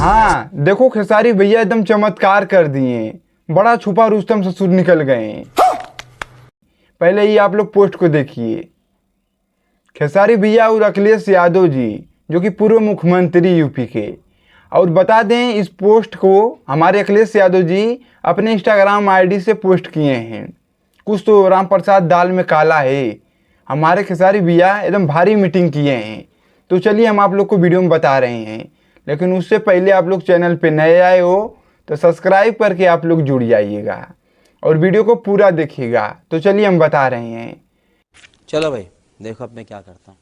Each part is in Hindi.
हाँ देखो खेसारी भैया एकदम चमत्कार कर दिए, बड़ा छुपा रुस्तम ससुर निकल गए। पहले ही आप लोग पोस्ट को देखिए। खेसारी भैया और अखिलेश यादव जी जो कि पूर्व मुख्यमंत्री यूपी के, और बता दें इस पोस्ट को हमारे अखिलेश यादव जी अपने इंस्टाग्राम आईडी से पोस्ट किए हैं। कुछ तो राम प्रसाद दाल में काला है, हमारे खेसारी भैया एकदम भारी मीटिंग किए हैं। तो चलिए हम आप लोग को वीडियो में बता रहे हैं, लेकिन उससे पहले आप लोग चैनल पे नए आए हो तो सब्सक्राइब करके आप लोग जुड़ जाइएगा और वीडियो को पूरा देखिएगा। तो चलिए हम बता रहे हैं। चलो भाई देखो अब मैं क्या करता हूँ।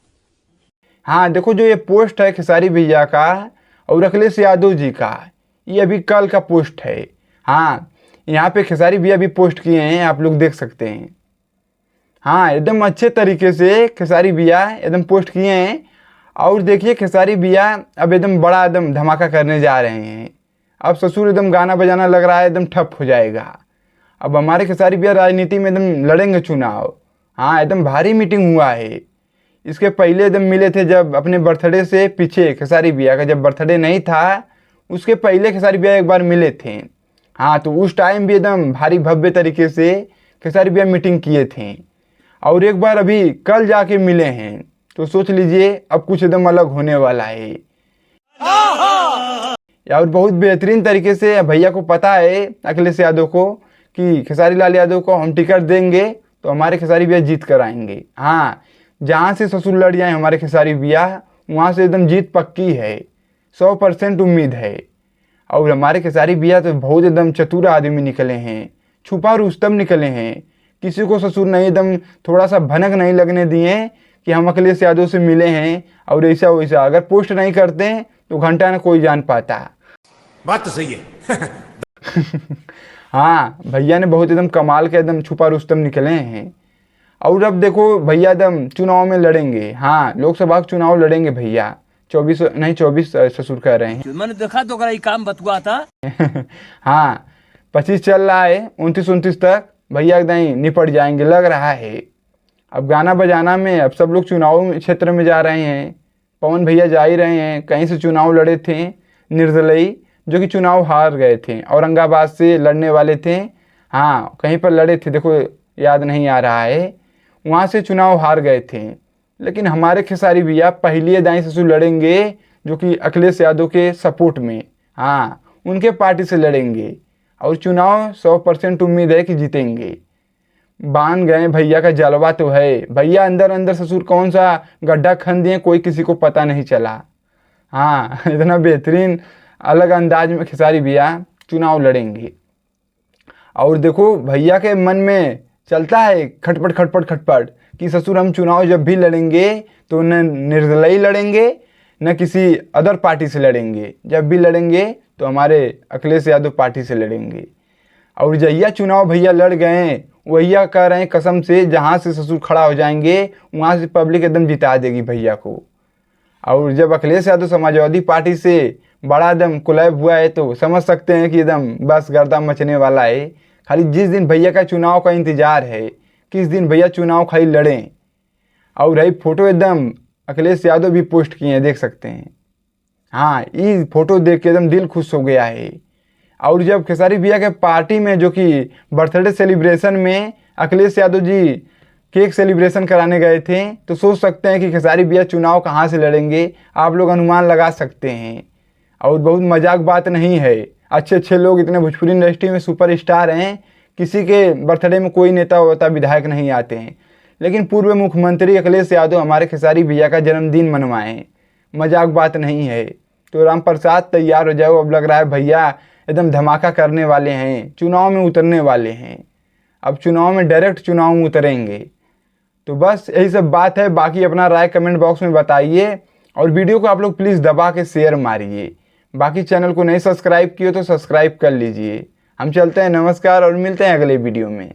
हाँ देखो जो ये पोस्ट है खेसारी भैया का और अखिलेश यादव जी का, ये अभी कल का पोस्ट है। हाँ यहाँ पे खेसारी भैया भी पोस्ट किए हैं, आप लोग देख सकते हैं। हाँ एकदम अच्छे तरीके से खेसारी भैया एकदम पोस्ट किए हैं। और देखिए खेसारी भैया अब एकदम बड़ा एकदम धमाका करने जा रहे हैं। अब ससुर एकदम गाना बजाना लग रहा है एकदम ठप हो जाएगा। अब हमारे खेसारी भैया राजनीति में एकदम लड़ेंगे चुनाव। हाँ एकदम भारी मीटिंग हुआ है। इसके पहले एकदम मिले थे जब अपने बर्थडे से पीछे, खेसारी भैया का जब बर्थडे नहीं था उसके पहले खेसारी भैया एक बार मिले थे। हाँ तो उस टाइम भी एकदम भारी भव्य तरीके से खेसारी भैया मीटिंग किए थे। और एक बार अभी कल जाके मिले हैं, तो सोच लीजिए अब कुछ एकदम अलग होने वाला है। और बहुत बेहतरीन तरीके से भैया को पता है अखिलेश यादव को कि खेसारी लाल यादव को हम टिकट देंगे तो हमारे खेसारी भैया जीत कर आएंगे। हाँ जहाँ से ससुर लड़ जाए हमारे खेसारी भैया वहाँ से एकदम जीत पक्की है, 100% उम्मीद है। और हमारे खेसारी भैया तो बहुत एकदम चतुर आदमी निकले हैं, छुपा रुस्तम निकले हैं। किसी को ससुर नहीं एकदम थोड़ा सा भनक नहीं लगने दिए कि हम अखिलेश यादव से मिले हैं और ऐसा वैसा। अगर पोस्ट नहीं करते हैं तो घंटा ना कोई जान पाता। बात तो सही है। हाँ भैया ने बहुत एकदम कमाल के एकदम छुपा रुस्तम निकले हैं। और अब देखो भैया एकदम चुनाव में लड़ेंगे। हाँ लोकसभा का चुनाव लड़ेंगे भैया, 24 ससुर कह रहे हैं। मैंने देखा तो ये काम बतुआ था। हाँ 25 चल रहा है, 29 तक भैया एकदम निपट जाएंगे लग रहा है। अब गाना बजाना में अब सब लोग चुनाव क्षेत्र में जा रहे हैं। पवन भैया जा ही रहे हैं, कहीं से चुनाव लड़े थे निर्दलीय, जो कि चुनाव हार गए थे, औरंगाबाद से लड़ने वाले थे। हाँ कहीं पर लड़े थे, देखो याद नहीं आ रहा है, वहाँ से चुनाव हार गए थे। लेकिन हमारे खेसारी भैया पहली दाई ससुर लड़ेंगे जो कि अखिलेश यादव के सपोर्ट में, हाँ उनके पार्टी से लड़ेंगे और चुनाव 100% उम्मीद है कि जीतेंगे। बांध गए भैया का जलवा तो है। भैया अंदर अंदर ससुर कौन सा गड्ढा खन दिए कोई किसी को पता नहीं चला। हाँ इतना बेहतरीन अलग अंदाज में खेसारी भैया चुनाव लड़ेंगे। और देखो भैया के मन में चलता है खटपट खटपट खटपट कि ससुर हम चुनाव जब भी लड़ेंगे तो न निर्दलीय लड़ेंगे न किसी अदर पार्टी से लड़ेंगे, जब भी लड़ेंगे तो हमारे अखिलेश यादव पार्टी से लड़ेंगे। और जहिया चुनाव भैया लड़ गए वहिया कह रहे हैं कसम से जहाँ से ससुर खड़ा हो जाएंगे वहाँ से पब्लिक एकदम जिता देगी भैया को। और जब अखिलेश यादव समाजवादी पार्टी से बड़ा एकदम कुलैब हुआ है तो समझ सकते हैं कि एकदम बस गर्दा मचने वाला है। खाली जिस दिन भैया का चुनाव का इंतजार है, किस दिन भैया चुनाव खाली लड़ें। और रही फोटो एकदम अखिलेश यादव भी पोस्ट किए हैं, देख सकते हैं। हाँ ये फोटो देख के एकदम दिल खुश हो गया है। और जब खेसारी भैया के पार्टी में जो कि बर्थडे सेलिब्रेशन में अखिलेश यादव जी केक सेलिब्रेशन कराने गए थे, तो सोच सकते हैं कि खेसारी भैया चुनाव कहाँ से लड़ेंगे, आप लोग अनुमान लगा सकते हैं। और बहुत मजाक बात नहीं है, अच्छे अच्छे लोग इतने भोजपुरी इंडस्ट्री में सुपर स्टार हैं, किसी के बर्थडे में कोई नेता होता विधायक नहीं आते हैं, लेकिन पूर्व मुख्यमंत्री अखिलेश यादव हमारे खेसारी भैया का जन्मदिन मनवाएं, मजाक बात नहीं है। तो राम प्रसाद तैयार हो जाओ, अब लग रहा है भैया एकदम धमाका करने वाले हैं, चुनाव में उतरने वाले हैं। अब चुनाव में डायरेक्ट चुनाव में उतरेंगे। तो बस यही सब बात है। बाकी अपना राय कमेंट बॉक्स में बताइए और वीडियो को आप लोग प्लीज़ दबा के शेयर मारिए। बाकी चैनल को नहीं सब्सक्राइब किए तो सब्सक्राइब कर लीजिए। हम चलते हैं, नमस्कार और मिलते हैं अगले वीडियो में।